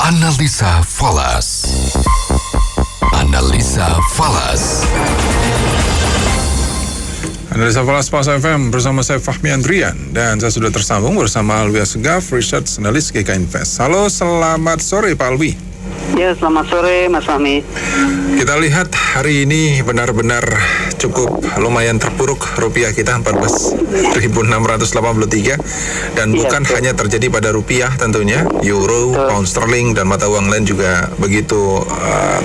Analisa Falas. Analisa Falas. Analisa Falas Pas FM bersama saya Fahmi Andrian dan saya sudah tersambung bersama Alwi Asgaf, Research Analyst GK Invest. Halo, selamat sore Pak Alwi. Ya, selamat sore Mas Fahmi. Kita lihat hari ini benar-benar cukup lumayan terpuruk rupiah kita 14.683 dan bukan hanya terjadi pada rupiah tentunya, euro, pound sterling dan mata uang lain juga begitu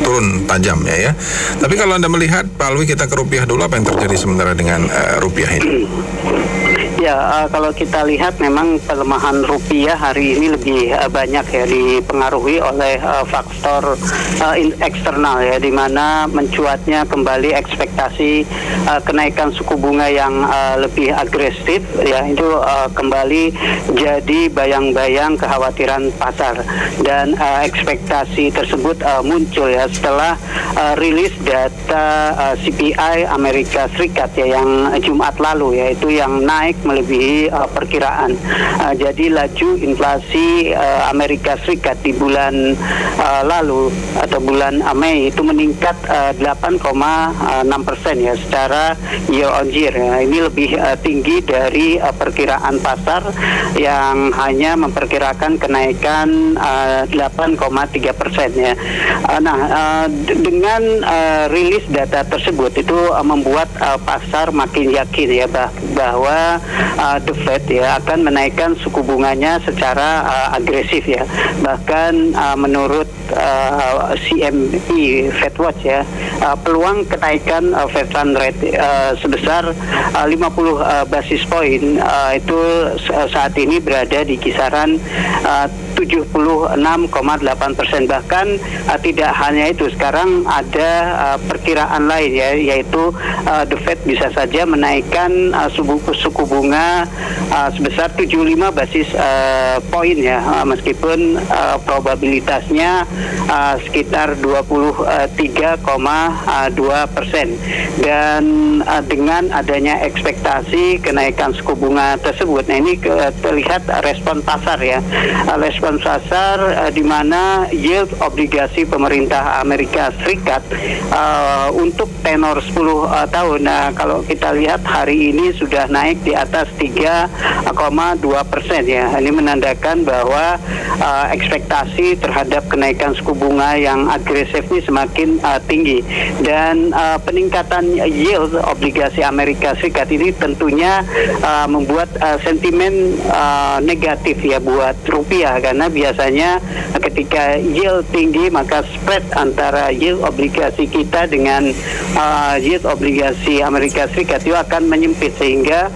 turun tajam ya. Tapi kalau Anda melihat Pak Alwi, kita ke rupiah dulu, apa yang terjadi sebenarnya dengan rupiah ini? Ya, kalau kita lihat memang pelemahan rupiah hari ini lebih banyak ya dipengaruhi oleh faktor eksternal ya, di mana mencuatnya kembali ekspektasi kenaikan suku bunga yang lebih agresif ya, itu kembali jadi bayang-bayang kekhawatiran pasar, dan ekspektasi tersebut muncul ya setelah rilis data CPI Amerika Serikat ya yang Jumat lalu, yaitu yang naik melebihi perkiraan. Jadi laju inflasi Amerika Serikat di bulan lalu atau bulan Mei itu meningkat 8,6% ya secara year on year ya. Ini lebih tinggi dari perkiraan pasar yang hanya memperkirakan kenaikan 8,3% ya. Dengan rilis data tersebut itu membuat pasar makin yakin ya bahwa The Fed ya akan menaikkan suku bunganya secara agresif ya. Bahkan menurut CME Fed Watch ya, peluang kenaikan Fed Fund Rate sebesar 50 basis point itu saat ini berada di kisaran 76,8%. Bahkan tidak hanya itu, sekarang ada perkiraan lain ya, yaitu The Fed bisa saja menaikkan suku bunga sebesar 75 basis poin ya, meskipun probabilitasnya sekitar 23,2%. Dan dengan adanya ekspektasi kenaikan suku bunga tersebut, nah ini terlihat respon pasar ya, respon pasar di mana yield obligasi pemerintah Amerika Serikat untuk tenor 10 tahun. Nah, kalau kita lihat hari ini sudah naik di atas 3,2% ya. Ini menandakan bahwa ekspektasi terhadap kenaikan suku bunga yang agresif ini semakin tinggi, dan peningkatan yield obligasi Amerika Serikat ini tentunya membuat sentimen negatif ya buat rupiah, karena biasanya ketika yield tinggi maka spread antara yield obligasi kita dengan yield obligasi Amerika Serikat itu akan menyempit, sehingga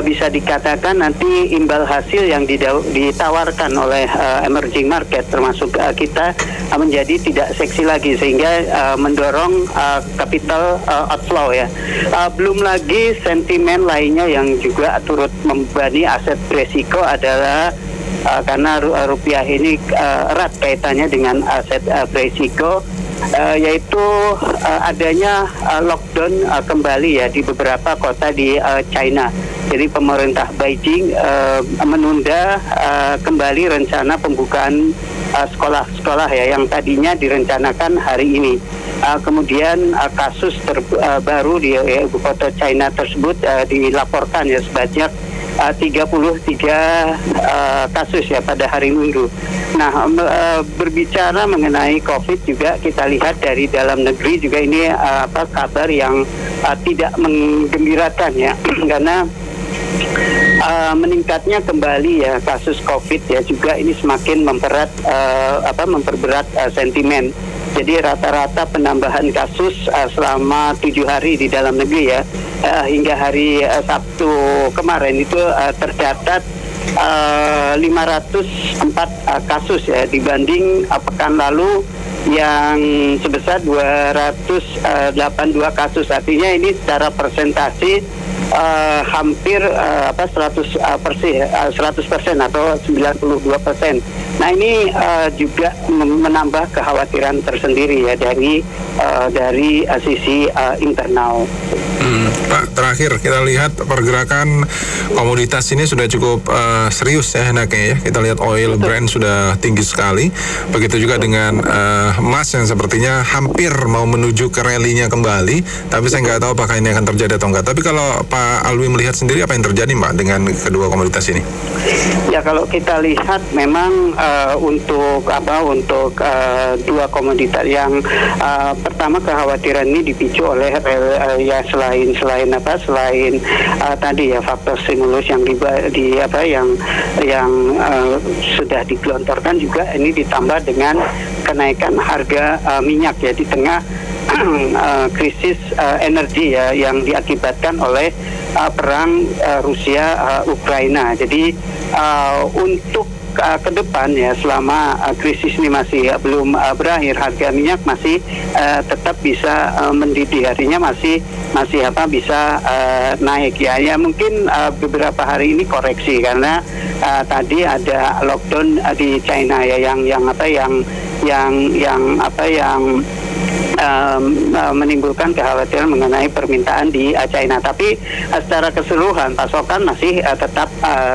bisa dikatakan nanti imbal hasil yang ditawarkan oleh emerging market termasuk kita menjadi tidak seksi lagi, sehingga mendorong capital outflow ya. Belum lagi sentimen lainnya yang juga turut membebani aset beresiko adalah karena rupiah ini erat kaitannya dengan aset beresiko, yaitu adanya lockdown kembali ya di beberapa kota di China. Jadi pemerintah Beijing menunda kembali rencana pembukaan sekolah-sekolah ya yang tadinya direncanakan hari ini. Kemudian kasus terbaru di ibu kota China tersebut dilaporkan ya sebanyak 33 kasus ya pada hari Minggu. Nah, berbicara mengenai COVID juga kita lihat dari dalam negeri juga ini kabar yang tidak menggembirakan ya, karena meningkatnya kembali ya kasus COVID ya juga ini semakin memperberat sentimen. Jadi rata-rata penambahan kasus selama 7 hari di dalam negeri ya, hingga hari Sabtu kemarin itu tercatat 504 kasus ya, dibanding pekan lalu yang sebesar 282 kasus. Artinya ini secara persentase hampir 100% atau 92%. Nah ini juga menambah kekhawatiran tersendiri ya dari sisi internal. Pak, terakhir kita lihat pergerakan komoditas ini sudah cukup serius ya naiknya ya. Kita lihat oil Brent sudah tinggi sekali. Begitu juga dengan emas yang sepertinya hampir mau menuju ke rally-nya kembali. Tapi saya nggak tahu apakah ini akan terjadi atau enggak. Tapi kalau Pak Alwi melihat sendiri apa yang terjadi Mbak dengan kedua komoditas ini? Ya, kalau kita lihat memang untuk dua komoditas yang pertama, kekhawatiran ini dipicu oleh ya selain tadi ya faktor stimulus yang sudah digelontorkan, juga ini ditambah dengan kenaikan harga minyak ya di tengah krisis energi ya yang diakibatkan oleh perang Rusia Ukraina. Jadi untuk ke depan ya, selama krisis ini masih belum berakhir, harga minyak masih tetap bisa mendidih, artinya masih bisa naik ya. Ya mungkin beberapa hari ini koreksi karena tadi ada lockdown di China ya yang menimbulkan kekhawatiran mengenai permintaan di China. Tapi secara keseluruhan pasokan masih tetap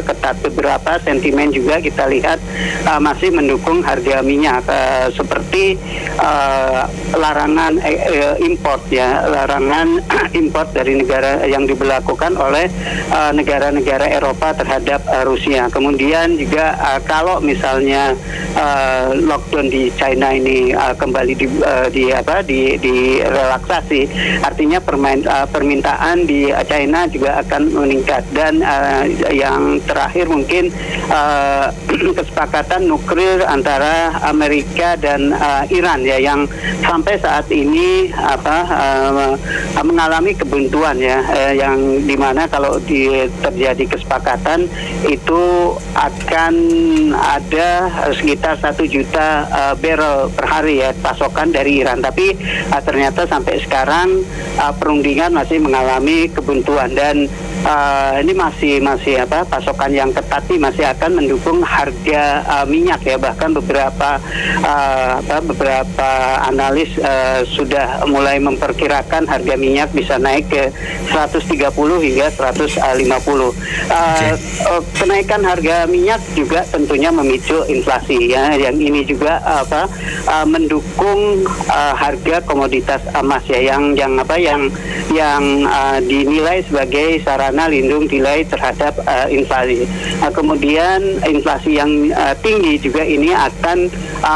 ketat. Beberapa sentimen juga kita lihat masih mendukung harga minyak, seperti larangan import ya, larangan import dari negara yang diberlakukan oleh negara-negara Eropa terhadap Rusia. Kemudian juga kalau misalnya lockdown di China ini kembali direlaksasi, artinya permintaan di China juga akan meningkat. Dan yang terakhir mungkin kesepakatan nuklir antara Amerika dan Iran ya, yang sampai saat ini mengalami kebuntuan ya, yang dimana kalau terjadi kesepakatan itu akan ada sekitar 1 juta barrel per hari ya pasokan dari Iran. Tapi ternyata sampai sekarang perundingan masih mengalami kebuntuan, dan ini masih pasokan yang ketat ini masih akan mendukung harga minyak ya. Bahkan beberapa analis sudah mulai memperkirakan harga minyak bisa naik ke 130 hingga 150. Kenaikan harga minyak juga tentunya memicu inflasi ya, yang ini juga mendukung harga komoditas emas ya, yang dinilai sebagai sarana lindung nilai terhadap inflasi. Kemudian inflasi yang tinggi juga ini akan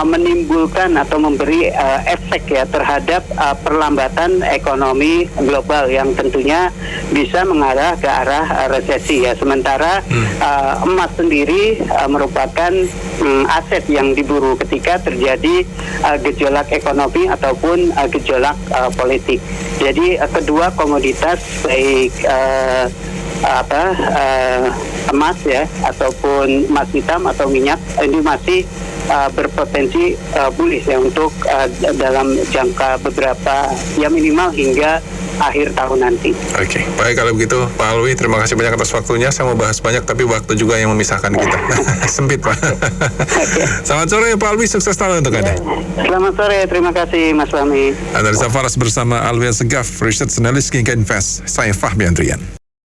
menimbulkan atau memberi efek ya terhadap perlambatan ekonomi global yang tentunya bisa mengarah ke arah resesi ya. Sementara emas sendiri merupakan aset yang diburu ketika terjadi gejolak ekonomi ataupun gejolak politik. Jadi kedua komoditas baik emas ya ataupun emas hitam atau minyak ini masih berpotensi bullish ya untuk dalam jangka beberapa ya minimal hingga akhir tahun nanti. Oke, baik kalau begitu Pak Alwi, terima kasih banyak atas waktunya. Saya mau bahas banyak tapi waktu juga yang memisahkan kita. Sempit Pak. Selamat sore Pak Alwi, sukses selalu untuk Anda. Selamat sore, terima kasih Mas Fahmi. Analisa Falas bersama Alwi Segaf, Research Analyst King Invest. Saya Fahmi Andrian.